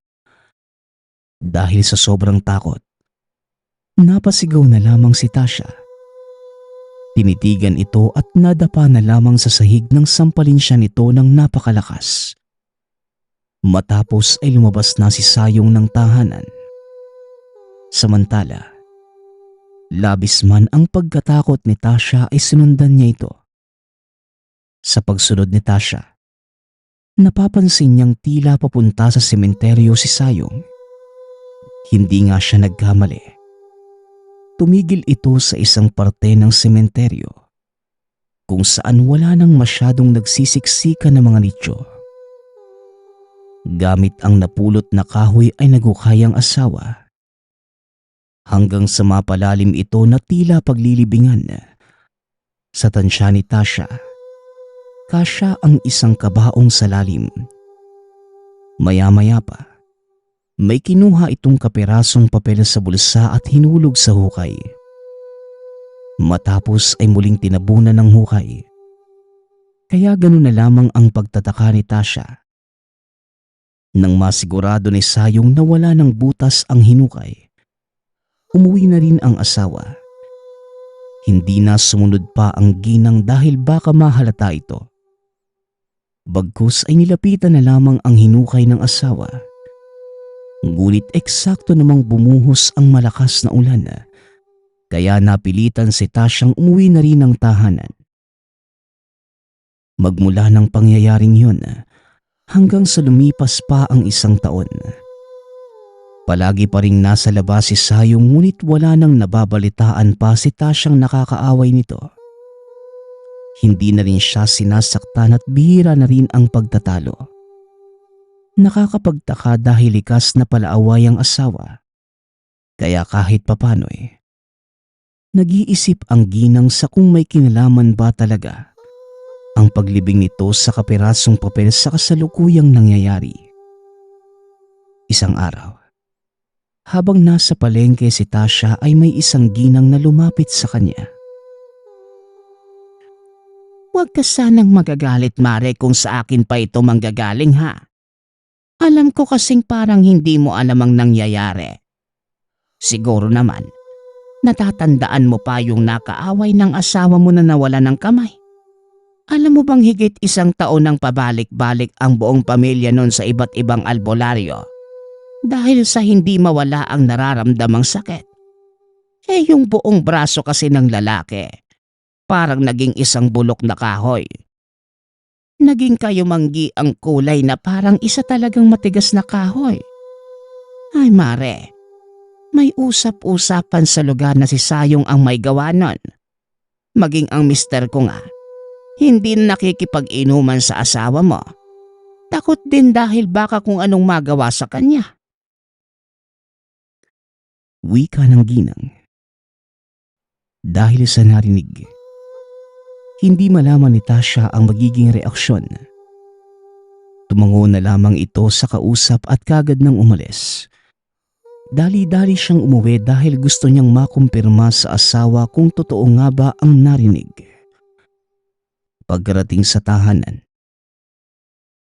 Dahil sa sobrang takot, napasigaw na lamang si Tasha. Tinitigan ito at nadapa na lamang sa sahig ng sampalin siya nito ng napakalakas. Matapos ay lumabas na si Sayong ng tahanan. Samantala, labis man ang pagkatakot ni Tasha ay sinundan niya ito. Sa pagsunod ni Tasha, napapansin niyang tila papunta sa sementeryo si Sayong. Hindi nga siya nagkamali. Tumigil ito sa isang parte ng sementeryo kung saan wala nang masyadong nagsisiksikan ng mga nicho. Gamit ang napulot na kahoy ay naghukay ang asawa. Hanggang sa mapalalim ito na tila paglilibingan. Sa tansya ni Tasha, kasya ang isang kabaong sa lalim. Maya-maya pa, may kinuha itong kapirasong papel sa bulsa at hinulog sa hukay. Matapos ay muling tinabunan ng hukay. Kaya ganun na lamang ang pagtataka ni Tasha. Nang masigurado ni Sayong na wala ng butas ang hinukay, umuwi na rin ang asawa. Hindi na sumunod pa ang ginang dahil baka mahalata ito. Bagkus ay nilapitan na lamang ang hinukay ng asawa. Ngunit eksakto namang bumuhos ang malakas na ulan, kaya napilitan si Tasyang umuwi na rin ng tahanan. Magmula ng pangyayaring yun, hanggang sa lumipas pa ang 1 taon. Palagi pa ring nasa labas si Sayong ngunit wala nang nababalitaan pa si Tasyang nakakaaway nito. Hindi na rin siya sinasaktan at bihira na rin ang pagtatalo. Nakakapagtaka dahil likas na palaaway ang asawa. Kaya kahit papano'y nag-iisip ang ginang sa kung may kinalaman ba talaga ang paglibing nito sa kapirasong papel sa kasalukuyang nangyayari. Isang araw, habang nasa palengke si Tasya ay may isang ginang na lumapit sa kanya. Huwag ka sanang magagalit, Mare, kung sa akin pa ito manggagaling, ha? Alam ko kasing parang hindi mo alam ang nangyayari. Siguro naman, natatandaan mo pa yung nakaaway ng asawa mo na nawala ng kamay. Alam mo bang higit 1 taon nang pabalik-balik ang buong pamilya nun sa iba't ibang albularyo dahil sa hindi mawala ang nararamdamang sakit. Eh yung buong braso kasi ng lalaki, parang naging isang bulok na kahoy. Naging kayumanggi ang kulay na parang isa talagang matigas na kahoy. Ay Mare, may usap-usapan sa lugar na si Sayong ang may gawa nun. Maging ang mister ko nga, hindi nakikipag-inuman sa asawa mo. Takot din dahil baka kung anong magawa sa kanya. Wika ng ginang. Dahil sa narinig, hindi malaman ni Tasya ang magiging reaksyon. Tumango na lamang ito sa kausap at kagad nang umalis. Dali-dali siyang umuwi dahil gusto niyang makumpirma sa asawa kung totoo nga ba ang narinig. Pagkarating sa tahanan,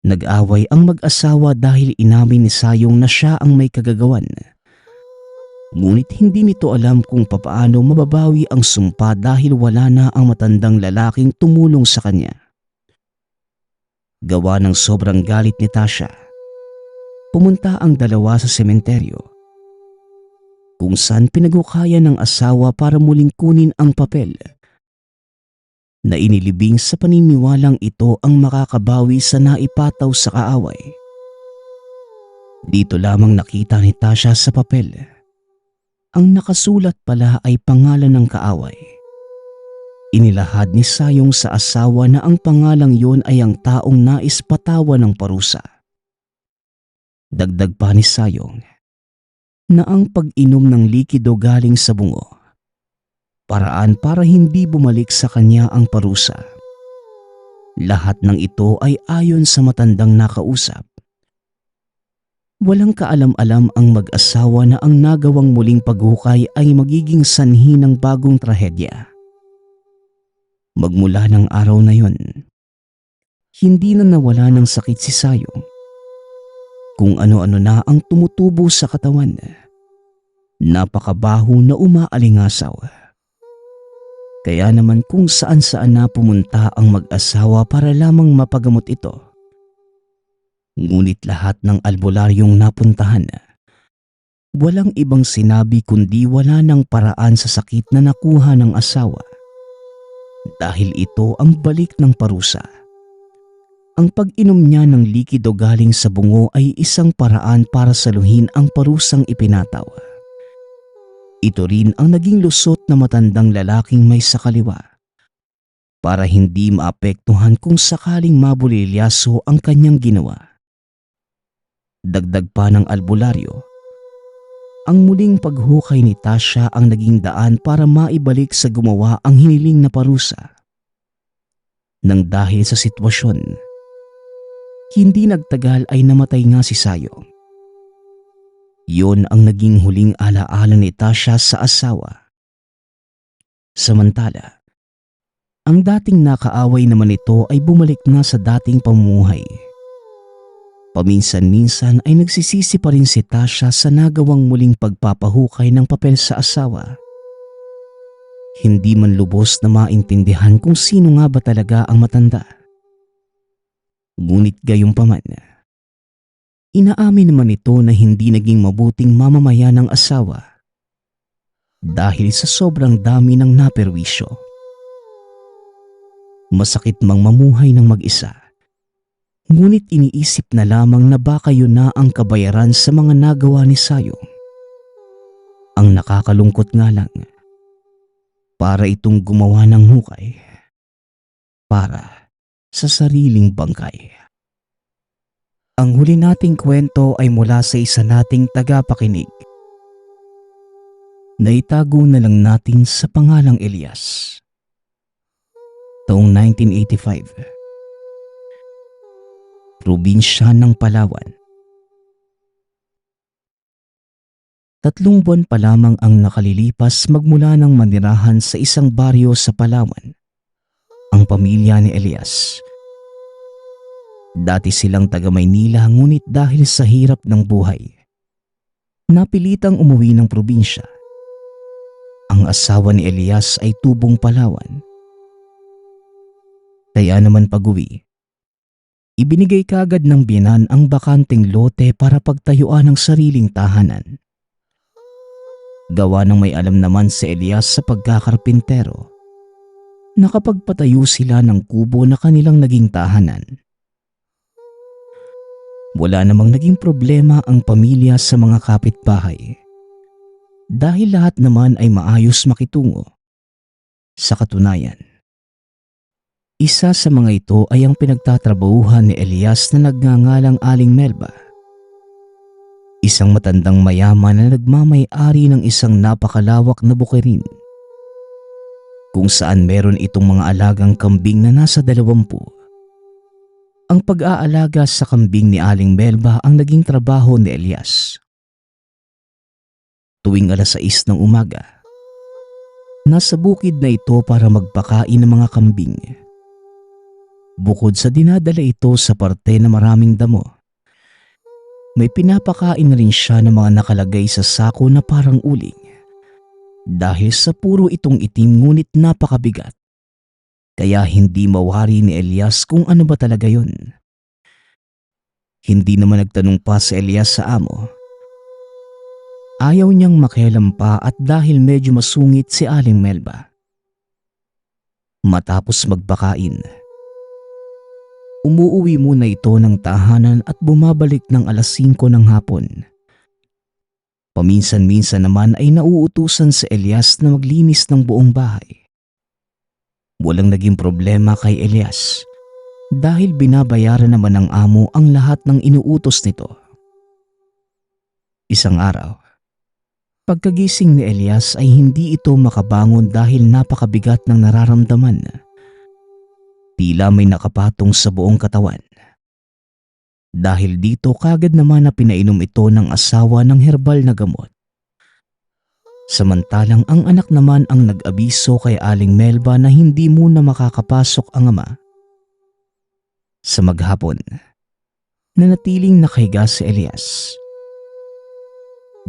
nag-away ang mag-asawa dahil inamin ni Sayong na siya ang may kagagawan. Ngunit hindi nito alam kung papaano mababawi ang sumpa dahil wala na ang matandang lalaking tumulong sa kanya. Gawa ng sobrang galit ni Tasya, pumunta ang dalawa sa sementeryo kung saan pinagukaya ng asawa para muling kunin ang papel na inilibing sa paniniwalang ito ang makakabawi sa naipataw sa kaaway. Dito lamang nakita ni Tasya sa papel. Ang nakasulat pala ay pangalan ng kaaway. Inilahad ni Sayong sa asawa na ang pangalang yon ay ang taong nais patawan ng parusa. Dagdag pa ni Sayong na ang pag-inom ng likido galing sa bungo, paraan para hindi bumalik sa kanya ang parusa. Lahat ng ito ay ayon sa matandang nakausap. Walang kaalam-alam ang mag-asawa na ang nagawang muling paghukay ay magiging sanhi ng bagong trahedya. Magmula ng araw na yon, hindi na nawala ng sakit si Sayong. Kung ano-ano na ang tumutubo sa katawan, napakabaho na umaalingasaw. Kaya naman kung saan-saan na pumunta ang mag-asawa para lamang mapagamot ito. Ngunit lahat ng albularyong napuntahan, walang ibang sinabi kundi wala ng paraan sa sakit na nakuha ng asawa. Dahil ito ang balik ng parusa. Ang pag-inom niya ng likido galing sa bungo ay isang paraan para saluhin ang parusang ipinataw. Ito rin ang naging lusot na matandang lalaking may sakaliwa para hindi maapektuhan kung sakaling mabulilyaso ang kanyang ginawa. Dagdag pa ng albularyo, ang muling paghukay ni Tasya ang naging daan para maibalik sa gumawa ang hiniling na parusa. Nang dahil sa sitwasyon, hindi nagtagal ay namatay nga si Sayong. Yon ang naging huling alaala ni Tasya sa asawa. Samantala, ang dating nakaaway naman ito ay bumalik na sa dating pamumuhay. Paminsan-minsan ay nagsisisi pa rin si Tasya sa nagawang muling pagpapahukay ng papel sa asawa. Hindi man lubos na maintindihan kung sino nga ba talaga ang matanda. Ngunit gayunpaman, inaamin naman ito na hindi naging mabuting mamamayan ng asawa dahil sa sobrang dami ng naperwisyo. Masakit mang mamuhay ng mag-isa, ngunit iniisip na lamang na baka yun na ang kabayaran sa mga nagawa ni Sayong. Ang nakakalungkot nga lang, para itong gumawa ng hukay para sa sariling bangkay. Ang huli nating kwento ay mula sa isa nating tagapakinig. Naitago na lang natin sa pangalang Elias. Taong 1985. Probinsya ng Palawan. 3 buwan pa lamang ang nakalilipas magmula ng manirahan sa isang baryo sa Palawan ang pamilya ni Elias. Dati silang taga Maynila ngunit dahil sa hirap ng buhay, napilitang umuwi ng probinsya. Ang asawa ni Elias ay tubong Palawan. Kaya naman pag-uwi, ibinigay kagad ng biyenan ang bakanteng lote para pagtayuan ng sariling tahanan. Gawa ng may alam naman si Elias sa pagkakarpintero, nakapagpatayo sila ng kubo na kanilang naging tahanan. Wala namang naging problema ang pamilya sa mga kapitbahay dahil lahat naman ay maayos makitungo. Sa katunayan, isa sa mga ito ay ang pinagtatrabahuhan ni Elias na nagngangalang Aling Melba, isang matandang mayaman na nagmamay-ari ng isang napakalawak na bukirin kung saan meron itong mga alagang kambing na nasa 20. Ang pag-aalaga sa kambing ni Aling Melba ang naging trabaho ni Elias. Tuwing 6:00 ng umaga, nasa bukid na ito para magpakain ng mga kambing. Bukod sa dinadala ito sa parte na maraming damo, may pinapakain na rin siya ng mga nakalagay sa sako na parang uling. Dahil sa puro itong itim ngunit napakabigat, kaya hindi mawari ni Elias kung ano ba talaga yun. Hindi naman nagtanong pa si Elias sa amo. Ayaw niyang makialam pa at dahil medyo masungit si Aling Melba. Matapos magpakain, umuuwi muna ito ng tahanan at bumabalik ng 5:00 ng hapon. Paminsan-minsan naman ay nauutusan si Elias na maglinis ng buong bahay. Walang naging problema kay Elias dahil binabayaran naman ng amo ang lahat ng inuutos nito. Isang araw, pagkagising ni Elias ay hindi ito makabangon dahil napakabigat ng nararamdaman. Tila may nakapatong sa buong katawan. Dahil dito kagad naman na pinainom ito ng asawa ng herbal na gamot. Samantalang ang anak naman ang nag-abiso kay Aling Melba na hindi muna makakapasok ang ama. Sa maghapon, nanatiling nakahiga si Elias.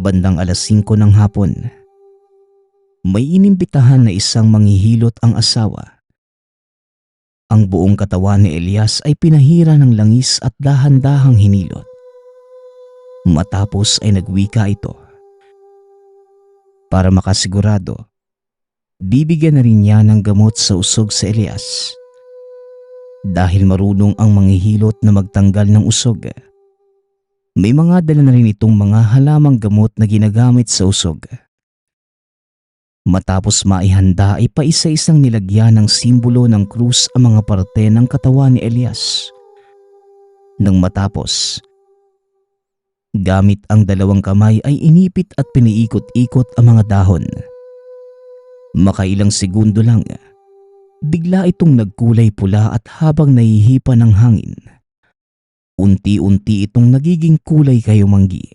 Bandang 5:00 ng hapon, may inimbitahan na isang manghihilot ang asawa. Ang buong katawan ni Elias ay pinahira ng langis at dahan-dahang hinilot. Matapos ay nagwika ito. Para makasigurado, bibigyan na rin niya ng gamot sa usog sa Elias. Dahil marunong ang manghihilot na magtanggal ng usog, may mga dala na rin itong mga halamang gamot na ginagamit sa usog. Matapos maihanda ay paisa-isang nilagyan ng simbolo ng krus ang mga parte ng katawan ni Elias. Nang matapos, gamit ang 2 kamay ay inipit at piniikot-ikot ang mga dahon. Makailang segundo lang, bigla itong nagkulay pula at habang nahihipa ng hangin, unti-unti itong nagiging kulay kayumanggi.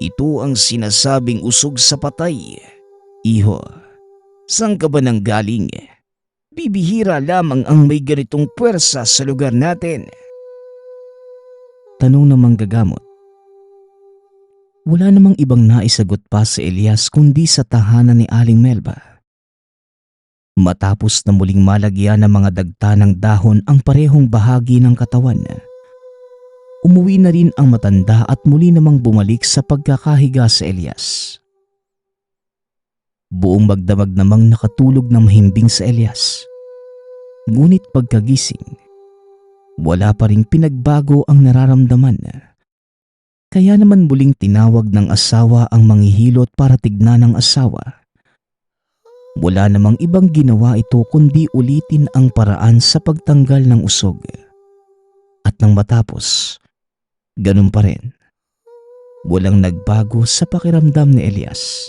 Ito ang sinasabing usog sa patay. Iho, saan ka ba nang galing? Bibihira lamang ang may ganitong puwersa sa lugar natin. Tanong ng manggagamot. Wala namang ibang naisagot pa si Elias kundi sa tahanan ni Aling Melba. Matapos na muling malagyan ng mga dagta ng dahon ang parehong bahagi ng katawan, umuwi na rin ang matanda at muli namang bumalik sa pagkakahiga sa Elias. Buong magdamag namang nakatulog na mahimbing sa Elias. Ngunit pagkagising, wala pa ring pinagbago ang nararamdaman. Kaya naman muling tinawag ng asawa ang manghihilot para tignan ng asawa. Wala namang ibang ginawa ito kundi ulitin ang paraan sa pagtanggal ng usog. At nang matapos, ganun pa rin. Walang nagbago sa pakiramdam ni Elias.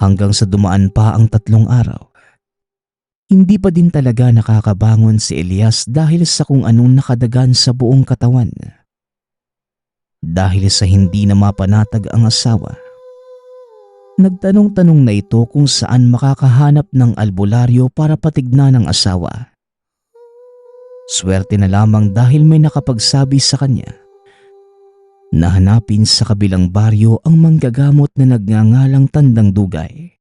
Hanggang sa dumaan pa ang 3 araw. Hindi pa din talaga nakakabangon si Elias dahil sa kung anong nakadagan sa buong katawan. Dahil sa hindi na mapanatag ang asawa. Nagtanong-tanong na ito kung saan makakahanap ng albularyo para patignan ng asawa. Swerte na lamang dahil may nakapagsabi sa kanya na hanapin sa kabilang baryo ang manggagamot na nagngangalang Tandang Dugay.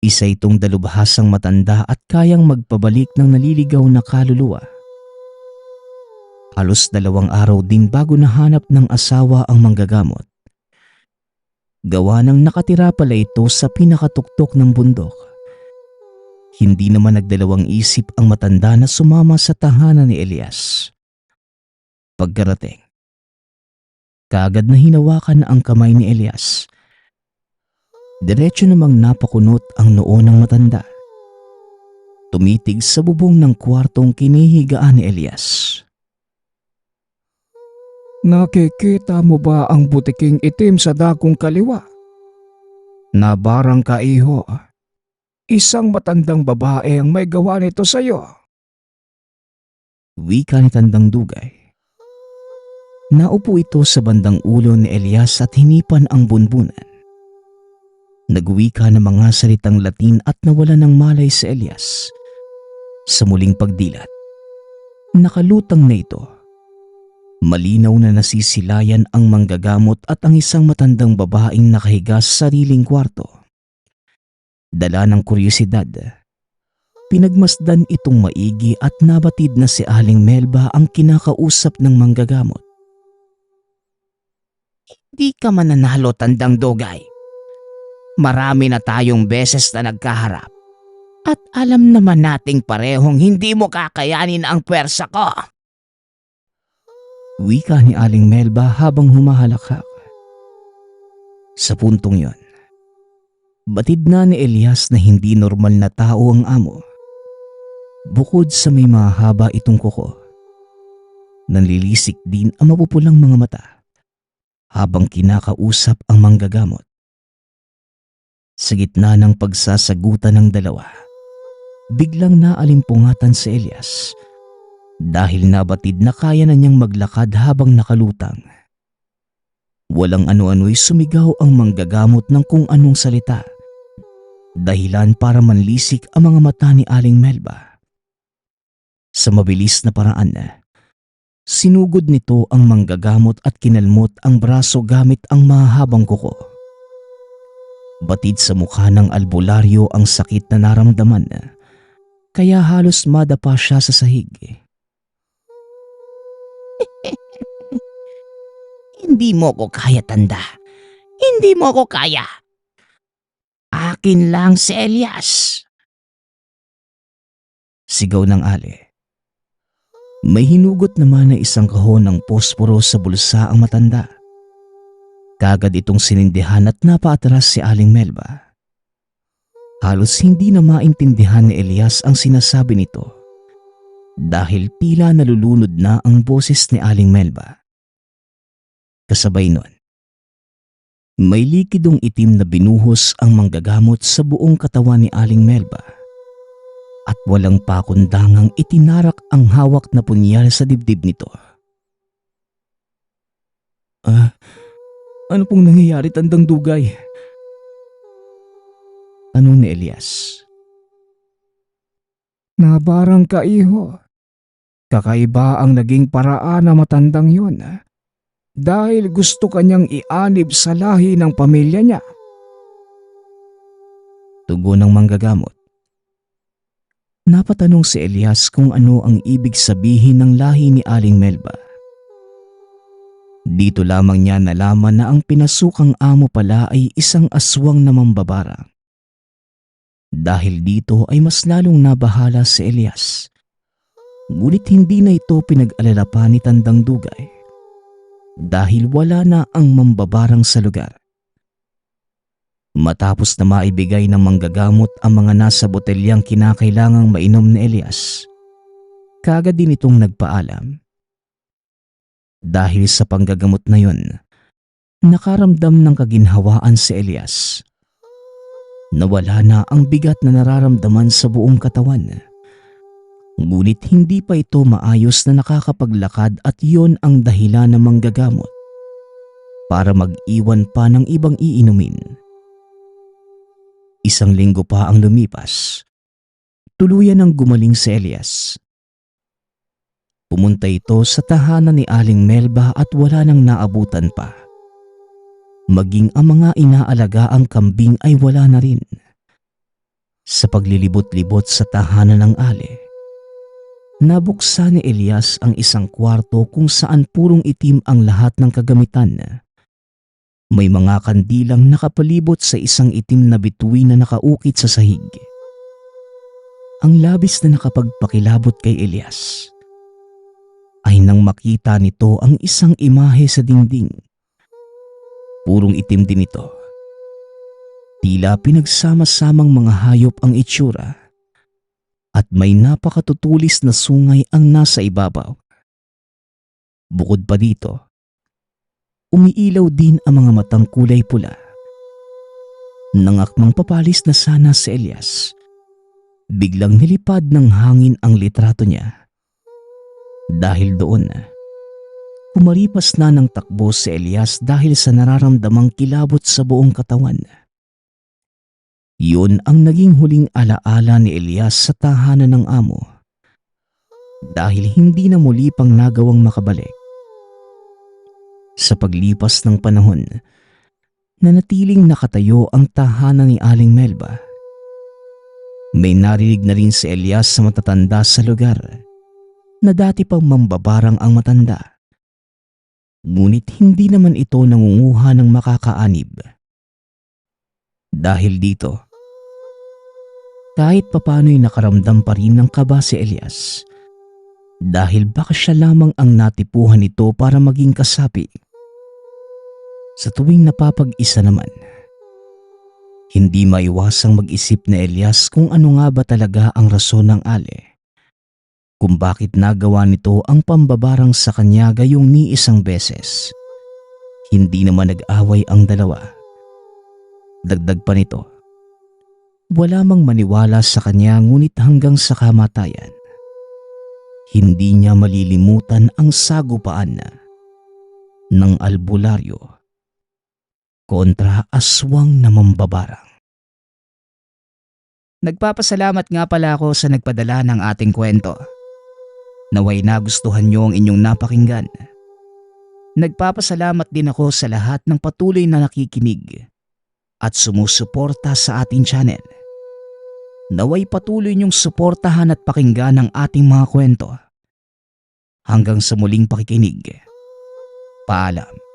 Isa itong dalubhasang matanda at kayang magpabalik ng naliligaw na kaluluwa. Halos 2 araw din bago nahanap ng asawa ang manggagamot. Gawa ng nakatira pala ito sa pinakatuktok ng bundok. Hindi naman nagdalawang isip ang matanda na sumama sa tahanan ni Elias. Pagkarating, kaagad na hinawakan ang kamay ni Elias. Diretso namang napakunot ang noo ng matanda. Tumitig sa bubong ng kwartong kinihigaan ni Elias. Nakikita mo ba ang butiking itim sa dakong kaliwa? Nabarang ka, iho. Isang matandang babae ang may gawa nito sa'yo. Wika ni Tandang Dugay. Naupo ito sa bandang ulo ni Elias at hinipan ang bunbunan. Nagwika ng mga salitang Latin at nawala ng malay sa Elias. Sa muling pagdilat, nakalutang na ito. Malinaw na nasisilayan ang manggagamot at ang isang matandang babaeng nakahiga sa sariling kwarto. Dala ng kuryosidad, pinagmasdan itong maigi at nabatid na si Aling Melba ang kinakausap ng manggagamot. Di ka mananalo, Tandang Dugay. Marami na tayong beses na nagkaharap. At alam naman nating parehong hindi mo kakayanin ang pwersa ko. Wika ni Aling Melba habang humahalakhak. Sa puntong yon, batid na ni Elias na hindi normal na tao ang amo. Bukod sa may mahaba itong kuko, nanlilisik din ang mapupulang mga mata habang kinakausap ang manggagamot. Sa gitna ng pagsasagutan ng dalawa, biglang naalimpungatan si Elias dahil nabatid na kaya na niyang maglakad habang nakalutang. Walang ano-ano'y sumigaw ang manggagamot ng kung anong salita, dahilan para manlisik ang mga mata ni Aling Melba. Sa mabilis na paraan, sinugod nito ang manggagamot at kinalmot ang braso gamit ang mahabang kuko. Batid sa mukha ng albularyo ang sakit na naramdaman, kaya halos madapa siya sa sahig. Hindi mo ko kaya, tanda. Hindi mo ko kaya. Akin lang si Elias. Sigaw ng Ali. May hinugot naman na isang kahon ng posporo sa bulsa ang matanda. Kagad itong sinindihan at napaatras si Aling Melba. Halos hindi na maintindihan ni Elias ang sinasabi nito dahil tila nalulunod na ang boses ni Aling Melba. Kasabay nun, may likidong itim na binuhos ang manggagamot sa buong katawan ni Aling Melba at walang pakundangang itinarak ang hawak na punyal sa dibdib nito. Ano pong nangyayari, Tandang Dugay? Tanong ni Elias. Nabarang ka, iho. Kakaiba ang naging paraan ng matandang yon. Dahil gusto kanyang ianib sa lahi ng pamilya niya. Tugon ng manggagamot. Napatanong si Elias kung ano ang ibig sabihin ng lahi ni Aling Melba. Dito lamang niya nalaman na ang pinasukang amo pala ay isang aswang na mambabarang. Dahil dito ay mas lalong nabahala si Elias. Ngunit hindi na ito pinag-alala pa ni Tandang Dugay. Dahil wala na ang mambabarang sa lugar. Matapos na maibigay ng manggagamot ang mga nasa botelyang kinakailangang mainom ni Elias, kaagad din itong nagpaalam. Dahil sa panggagamot na yun, nakaramdam ng kaginhawaan si Elias. Nawala na ang bigat na nararamdaman sa buong katawan. Ngunit hindi pa ito maayos na nakakapaglakad at yon ang dahilan ng manggagamot para mag-iwan pa ng ibang iinumin. Isang linggo pa ang lumipas. Tuluyan ang gumaling si Elias. Pumunta ito sa tahanan ni Aling Melba at wala nang naabutan pa. Maging ang mga inaalagaang kambing ay wala na rin. Sa paglilibot-libot sa tahanan ng Ali, nabuksan ni Elias ang isang kwarto kung saan purong itim ang lahat ng kagamitan. May mga kandilang nakapalibot sa isang itim na bituin na nakaukit sa sahig. Ang labis na nakapagpakilabot kay Elias ay nang makita nito ang isang imahe sa dingding. Purong itim din ito. Tila pinagsama-samang mga hayop ang itsura at may napakatutulis na sungay ang nasa ibabaw. Bukod pa dito, umiilaw din ang mga matang kulay pula. Nangakmang papalis na sana si Elias. Biglang nilipad ng hangin ang litrato niya. Dahil doon, kumaripas na ng takbo si Elias dahil sa nararamdamang kilabot sa buong katawan. Yun ang naging huling alaala ni Elias sa tahanan ng amo. Dahil hindi na muli pang nagawang makabalik. Sa paglipas ng panahon, nanatiling nakatayo ang tahanan ni Aling Melba. May narinig na rin si Elias sa matatanda sa lugar na dati pang mambabarang ang matanda. Ngunit hindi naman ito nangunguha ng makakaanib. Dahil dito, kahit papano'y nakaramdam pa rin ng kaba si Elias. Dahil baka siya lamang ang natipuhan nito para maging kasapi. Sa tuwing napapag-isa naman, hindi maiwasang mag-isip na Elias kung ano nga ba talaga ang rason ng Ali. Kung bakit nagawa nito ang pambabarang sa kanya gayong ni isang beses. Hindi naman nag-away ang dalawa. Dagdag pa nito, wala mang maniwala sa kanya ngunit hanggang sa kamatayan, hindi niya malilimutan ang sagupaan ng albularyo kontra aswang na mambabarang. Nagpapasalamat nga pala ako sa nagpadala ng ating kwento. Naway nagustuhan niyo ang inyong napakinggan. Nagpapasalamat din ako sa lahat ng patuloy na nakikinig at sumusuporta sa ating channel. Naway patuloy niyong suportahan at pakinggan ang ating mga kwento. Hanggang sa muling pakikinig. Paalam.